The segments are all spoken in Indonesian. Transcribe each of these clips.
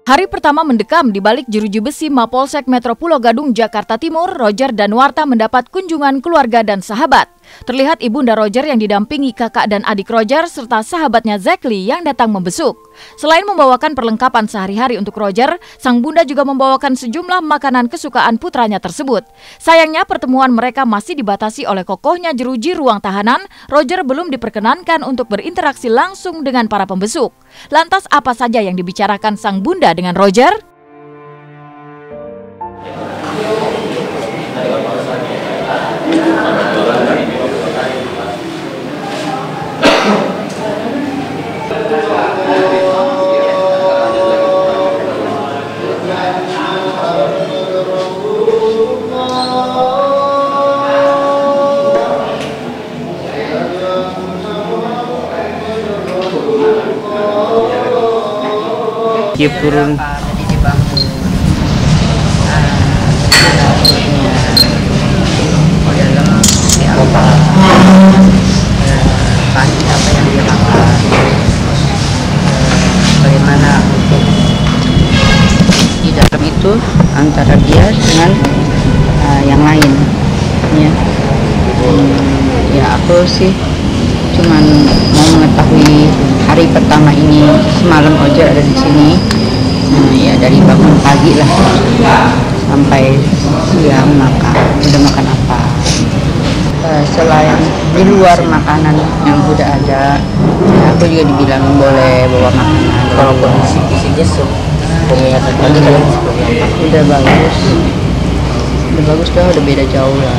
Hari pertama mendekam di balik jeruji besi Mapolsek Metro Pulau Gadung, Jakarta Timur, Roger Danuarta mendapat kunjungan keluarga dan sahabat. Terlihat ibunda Roger yang didampingi kakak dan adik Roger serta sahabatnya Zekli yang datang membesuk. Selain membawakan perlengkapan sehari-hari untuk Roger, sang bunda juga membawakan sejumlah makanan kesukaan putranya tersebut. Sayangnya pertemuan mereka masih dibatasi oleh kokohnya jeruji ruang tahanan. Roger belum diperkenankan untuk berinteraksi langsung dengan para pembesuk. Lantas apa saja yang dibicarakan sang bunda dengan Roger? Turun tadi dibangun dalam siapa pasti apa yang dia makan, bagaimana untuk di dalam itu antara dia dengan yang lain ya aku sih cuman mau mengetahui hari pertama ini, semalam Roger ada di sini. Ya dari bangun pagi lah sampai siang udah makan apa. Selain di luar makanan yang udah ada, ya aku juga dibilang boleh bawa makanan. Kalau kondisi fisiknya penglihatan tadi kan udah bagus dah, udah beda jauh lah.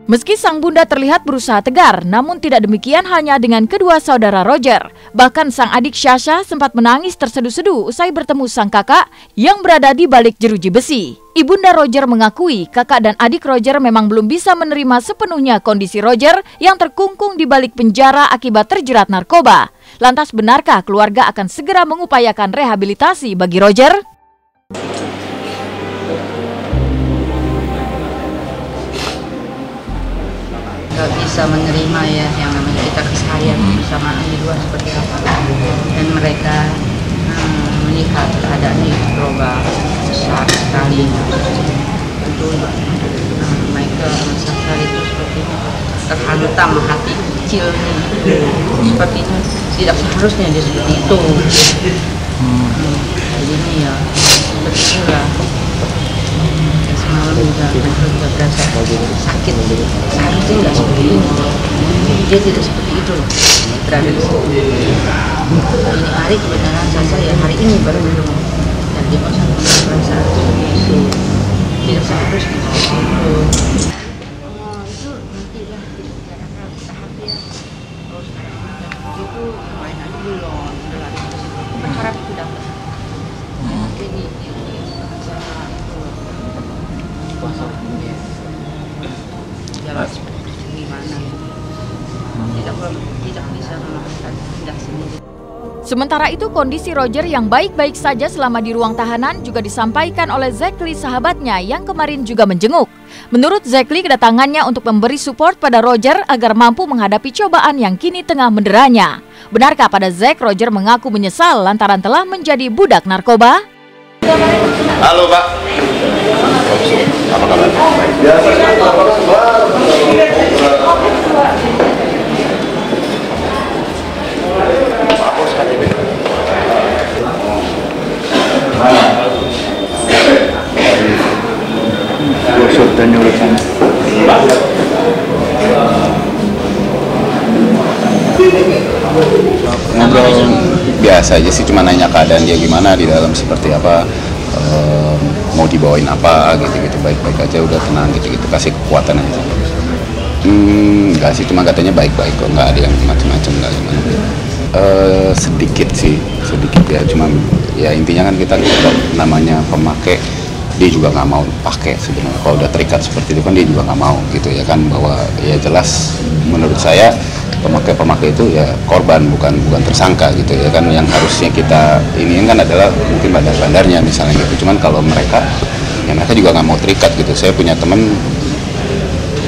Meski sang bunda terlihat berusaha tegar, namun tidak demikian hanya dengan kedua saudara Roger. Bahkan sang adik Syasha sempat menangis terseduh-seduh usai bertemu sang kakak yang berada di balik jeruji besi. Ibunda Roger mengakui kakak dan adik Roger memang belum bisa menerima sepenuhnya kondisi Roger yang terkungkung di balik penjara akibat terjerat narkoba. Lantas benarkah keluarga akan segera mengupayakan rehabilitasi bagi Roger? Gak bisa menerima ya yang namanya kita keseharian bersamaan di luar seperti apa, dan mereka melihat keadaan di narkoba besar sekali. Tentu Michael Masakar itu sepertinya terhantam hati kecilnya, sepertinya tidak seharusnya dia seperti itu. Jadi ya seperti itulah. Semalam juga berasa sakit, seharusnya nggak seperti ini, dia tidak seperti itu loh, berada di sini. Ini hari kebenaran saya hari ini baru minum, dan dia merasa perasaan seperti itu, tidak seharusnya seperti itu. Itu nantilah dibicarakan tahap ya, terus itu yang lain aja belum, aku berharap itu dapat. Ini kuasa hukumnya jalan gimana, tidak bisa melakukan tindak sendiri. Sementara itu kondisi Roger yang baik-baik saja selama di ruang tahanan juga disampaikan oleh Zekli sahabatnya yang kemarin juga menjenguk. Menurut Zekli, kedatangannya untuk memberi support pada Roger agar mampu menghadapi cobaan yang kini tengah menderanya. Benarkah pada Zek, Roger mengaku menyesal lantaran telah menjadi budak narkoba? Halo Pak, apa kabar? Hapus KTP. gosok dan urusan Ngobrol biasa aja sih, cuma nanya keadaan dia gimana di dalam, seperti apa, mau dibawain apa gitu-gitu, baik-baik aja, udah tenang gitu-gitu, kasih kekuatan aja. Enggak sih, cuma katanya baik-baik kok, nggak ada yang macam-macam, nggak gimana. Sedikit ya, cuma ya intinya kan kita namanya pemakai, dia juga nggak mau pakai sebenarnya. Kalau udah terikat seperti itu kan dia juga nggak mau gitu ya kan, bahwa ya jelas menurut saya pemakai itu ya korban, bukan tersangka gitu ya kan. Yang harusnya kita ini kan adalah mungkin bandar-bandarnya misalnya gitu. Cuman kalau mereka juga nggak mau terikat gitu. Saya punya temen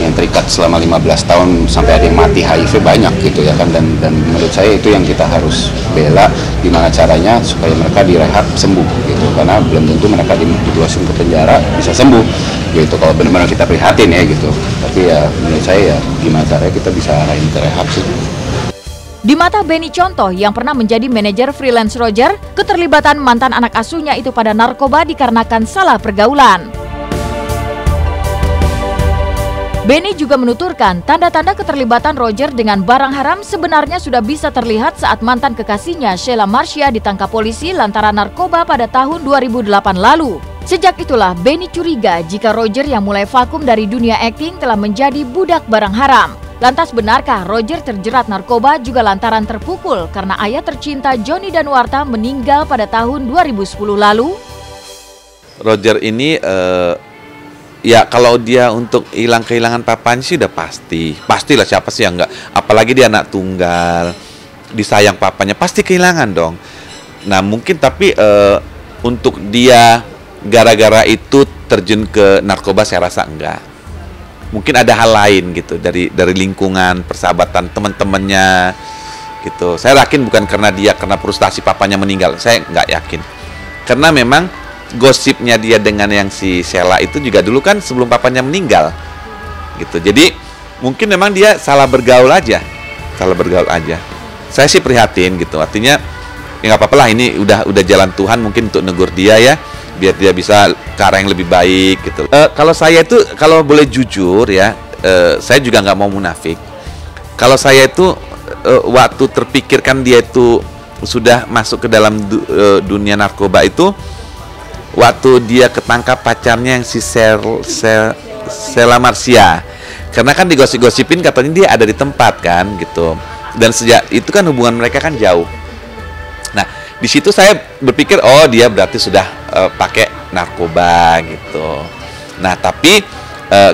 ya yang terikat selama 15 tahun sampai ada yang mati HIV banyak gitu ya kan, dan menurut saya itu yang kita harus bela, gimana caranya supaya mereka direhab sembuh gitu, karena belum tentu mereka dimasukin ke penjara bisa sembuh gitu kalau benar-benar kita prihatin ya gitu. Tapi ya menurut saya ya gimana caranya kita bisa arahin ke rehab sih. Di mata Benny Contoh yang pernah menjadi manajer freelance Roger, keterlibatan mantan anak asuhnya itu pada narkoba dikarenakan salah pergaulan. Benny juga menuturkan tanda-tanda keterlibatan Roger dengan barang haram sebenarnya sudah bisa terlihat saat mantan kekasihnya Sheila Marsha ditangkap polisi lantaran narkoba pada tahun 2008 lalu. Sejak itulah Benny curiga jika Roger yang mulai vakum dari dunia akting telah menjadi budak barang haram. Lantas benarkah Roger terjerat narkoba juga lantaran terpukul karena ayah tercinta Johnny Danuarta meninggal pada tahun 2010 lalu? Roger ini ya kalau dia untuk kehilangan papanya sih udah pastilah, siapa sih yang enggak, apalagi dia anak tunggal, disayang papanya pasti kehilangan dong. Nah mungkin tapi untuk dia gara-gara itu terjun ke narkoba saya rasa enggak. Mungkin ada hal lain gitu dari lingkungan, persahabatan teman-temannya gitu. Saya yakin bukan karena frustasi papanya meninggal, saya nggak yakin. Karena memang gosipnya dia dengan yang si Sheila itu juga dulu kan sebelum papanya meninggal gitu. Jadi mungkin memang dia salah bergaul aja. Saya sih prihatin gitu, artinya ya nggak apa-apa lah, ini udah jalan Tuhan mungkin untuk negur dia ya, biar dia bisa ke arah yang lebih baik gitu. Kalau saya itu kalau boleh jujur ya, saya juga nggak mau munafik. Kalau saya itu waktu terpikirkan dia itu sudah masuk ke dalam dunia narkoba itu waktu dia ketangkap pacarnya yang si Sheila Marsha. Karena kan digosip-gosipin katanya dia ada di tempat kan gitu. Dan sejak itu kan hubungan mereka kan jauh. Nah, di situ saya berpikir oh dia berarti sudah pakai narkoba gitu. Nah, tapi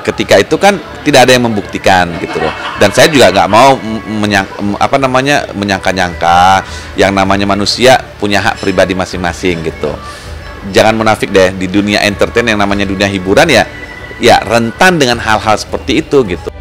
ketika itu kan tidak ada yang membuktikan gitu loh. Dan saya juga nggak mau menyangka-nyangka, yang namanya manusia punya hak pribadi masing-masing gitu. Jangan munafik deh, di dunia entertain yang namanya dunia hiburan ya rentan dengan hal-hal seperti itu gitu.